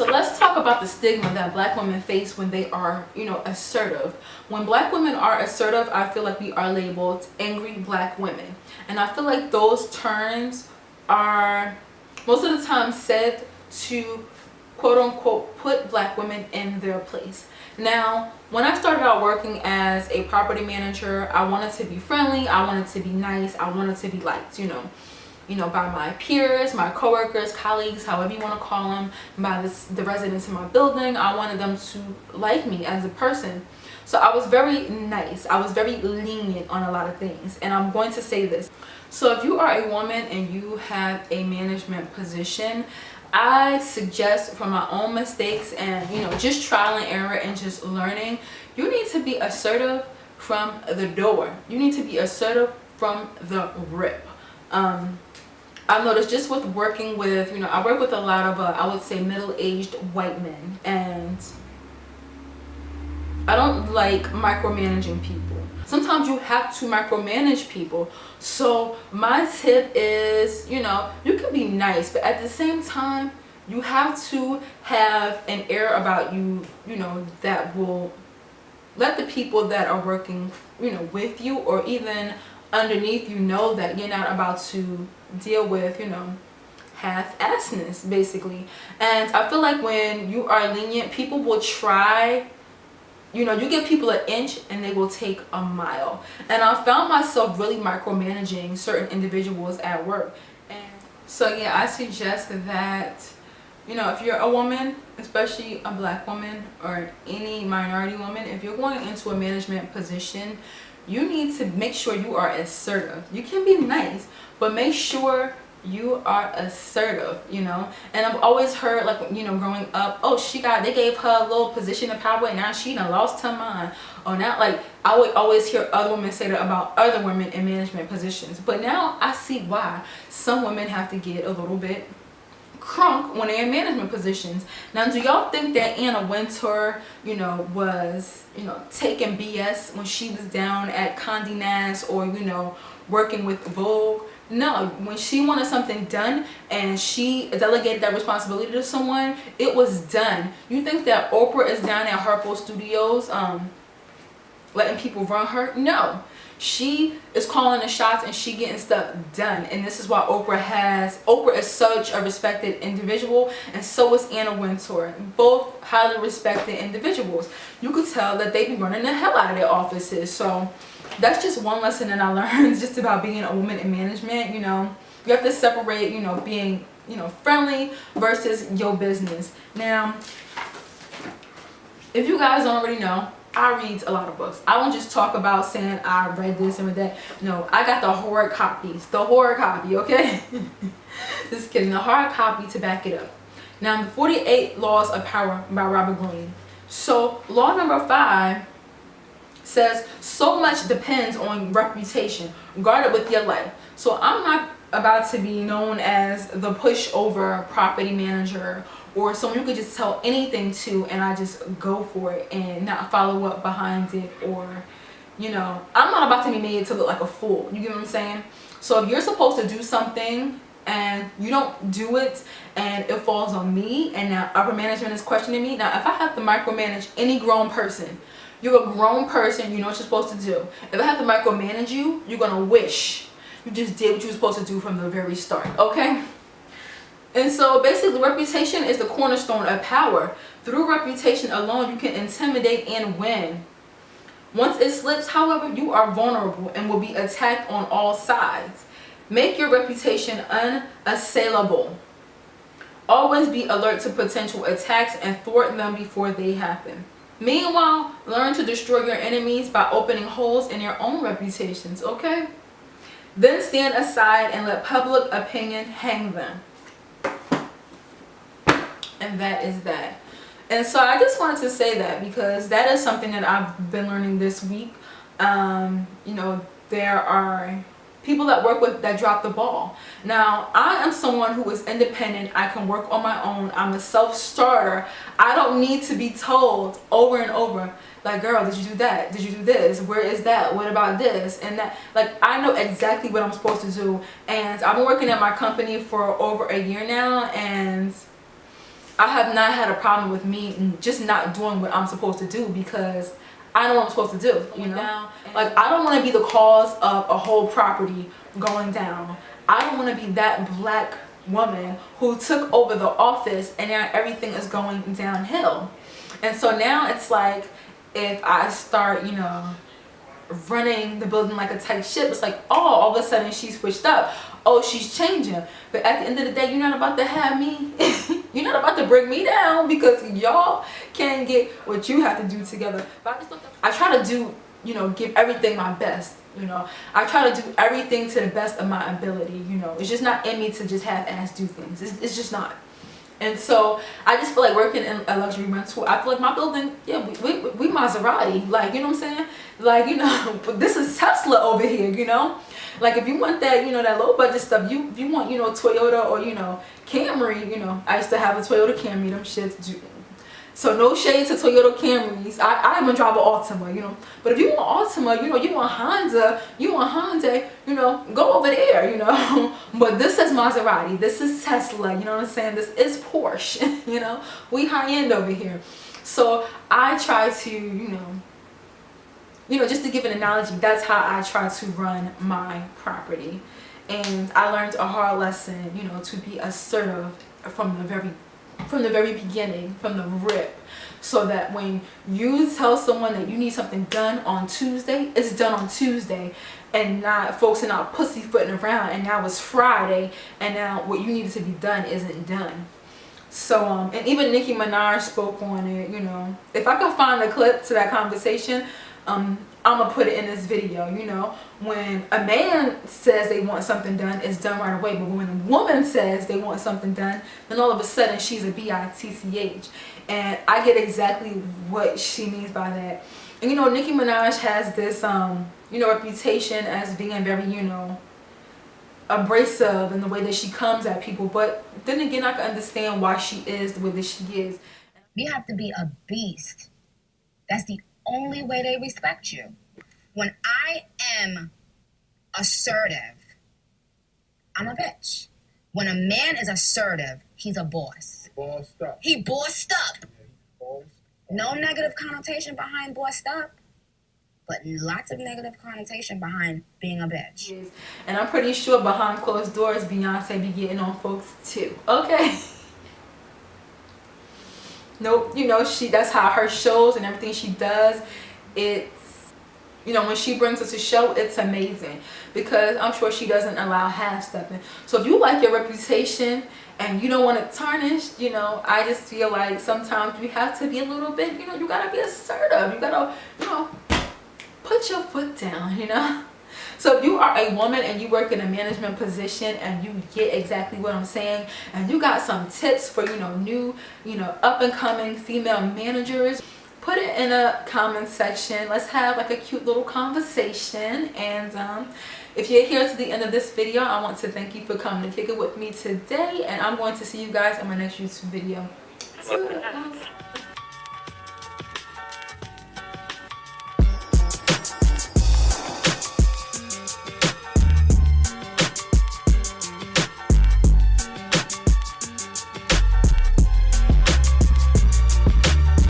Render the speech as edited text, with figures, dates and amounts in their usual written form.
So let's talk about the stigma that Black women face when they are, assertive. When Black women are assertive, I feel like we are labeled angry Black women. And I feel like those terms are most of the time said to quote unquote put Black women in their place. Now, when I started out working as a property manager, I wanted to be friendly, I wanted to be nice, I wanted to be liked, by my peers, my coworkers, colleagues, however you want to call them, by the residents in my building. I wanted them to like me as a person. So I was very nice. I was very lenient on a lot of things. And I'm going to say this. So if you are a woman and you have a management position, I suggest, from my own mistakes and, just trial and error and just learning, you need to be assertive from the door. You need to be assertive from the rip. I've noticed just with working with, I work with a lot of, I would say, middle-aged white men, and I don't like micromanaging people. Sometimes you have to micromanage people. So my tip is, you can be nice, but at the same time, you have to have an air about you, that will let the people that are working, with you or even underneath you know that you're not about to deal with, half-assness, basically. And I feel like when you are lenient, people will try, you give people an inch and they will take a mile. And I found myself really micromanaging certain individuals at work. And so yeah, I suggest that, if you're a woman, especially a Black woman or any minority woman, if you're going into a management position, you need to make sure you are assertive. You can be nice, but make sure you are assertive, And I've always heard, like, growing up, oh, they gave her a little position of power and now she done lost her mind. Or now, like, I would always hear other women say that about other women in management positions. But now I see why some women have to get a little bit crunk when they're in management positions. Now, do y'all think that Anna Wintour, was, taking BS when she was down at Condé Nast or, working with Vogue? No, when she wanted something done and she delegated that responsibility to someone, it was done. You think that Oprah is down at Harpo Studios letting people run her? No. She is calling the shots and she getting stuff done. And this is why Oprah is such a respected individual, and so is Anna Wintour. Both highly respected individuals. You could tell that they be running the hell out of their offices. So that's just one lesson that I learned just about being a woman in management. You have to separate, being, friendly versus your business. Now, if you guys don't already know, I read a lot of books. I don't just talk about saying I read this and read that. No, I got the hard copies. The hard copy, okay? Just kidding. The hard copy to back it up. Now, the 48 Laws of Power by Robert Greene. So, law number 5 says, so much depends on reputation. Guard it with your life. So, I'm not about to be known as the pushover property manager or someone you could just tell anything to and I just go for it and not follow up behind it, or I'm not about to be made to look like a fool. You get what I'm saying? So if you're supposed to do something and you don't do it and it falls on me and now upper management is questioning me, now if I have to micromanage any grown person, you're a grown person, you know what you're supposed to do. If I have to micromanage you, you're gonna wish you just did what you were supposed to do from the very start, okay? And so basically, reputation is the cornerstone of power. Through reputation alone, you can intimidate and win. Once it slips, however, you are vulnerable and will be attacked on all sides. Make your reputation unassailable. Always be alert to potential attacks and thwart them before they happen. Meanwhile, learn to destroy your enemies by opening holes in your own reputations, okay? Then stand aside and let public opinion hang them. And that is that. And so I just wanted to say that because that is something that I've been learning this week. There are people that work with that drop the ball. Now, I am someone who is independent. I can work on my own. I'm a self-starter. I don't need to be told over and over, like, girl, did you do that? Did you do this? Where is that? What about this? And that, like, I know exactly what I'm supposed to do. And I've been working at my company for over a year now, and I have not had a problem with me just not doing what I'm supposed to do because I know what I'm supposed to do, you know? Like, I don't want to be the cause of a whole property going down. I don't want to be that black woman who took over the office and now everything is going downhill. And so now it's like, if I start, you know, running the building like a tight ship, it's like, oh, all of a sudden she switched up. Oh, she's changing. But at the end of the day, you're not about to have me, you're not about to bring me down because y'all can't get what you have to do together. But I try to do, you know, give everything my best. You know, I try to do everything to the best of my ability. You know, it's just not in me to just half-ass do things. It's just not. And so I just feel like working in a luxury rental, I feel like my building, yeah, we Maserati, like, you know what I'm saying? Like, you know, this is Tesla over here, you know? Like, if you want that, you know, that low budget stuff, if you want, you know, Toyota or, you know, Camry, you know, I used to have a Toyota Camry, them shits. So no shade to Toyota Camrys. I even drive an Altima, you know. But if you want Altima, you know, you want Honda, you want Hyundai, you know, go over there, you know. But this is Maserati. This is Tesla, you know what I'm saying? This is Porsche, you know. We high end over here. So I try to, you know, just to give an analogy, that's how I try to run my property. And I learned a hard lesson, you know, to be assertive from the very beginning, from the rip, so that when you tell someone that you need something done on Tuesday, it's done on Tuesday, and not folks are not pussyfooting around and now it's Friday and now what you needed to be done isn't done. So and even Nicki Minaj spoke on it, you know. If I could find a clip to that conversation, I'm gonna put it in this video. You know, when a man says they want something done, it's done right away. But when a woman says they want something done, then all of a sudden she's a bitch. And I get exactly what she means by that. And you know, Nicki Minaj has this you know, reputation as being very, you know, abrasive in the way that she comes at people. But then again, I can understand why she is the way that she is. You have to be a beast. That's the only way they respect you. When I am assertive, I'm a bitch. When a man is assertive, he's a boss. Bossed up. He bossed up. Yeah, he's bossed up. No negative connotation behind bossed up, but lots of negative connotation behind being a bitch. And I'm pretty sure behind closed doors, Beyonce be getting on folks too. Okay. Nope, you know, that's how her shows and everything she does, it's, you know, when she brings us a show, it's amazing because I'm sure she doesn't allow half-stepping. So if you like your reputation and you don't want it tarnished, you know, I just feel like sometimes you have to be a little bit, you know, you gotta be assertive. You gotta, you know, put your foot down, you know. So if you are a woman and you work in a management position and you get exactly what I'm saying, and you got some tips for, you know, new, you know, up and coming female managers, put it in a comment section. Let's have like a cute little conversation. And if you're here to the end of this video, I want to thank you for coming to kick it with me today, and I'm going to see you guys in my next YouTube video. Toodles.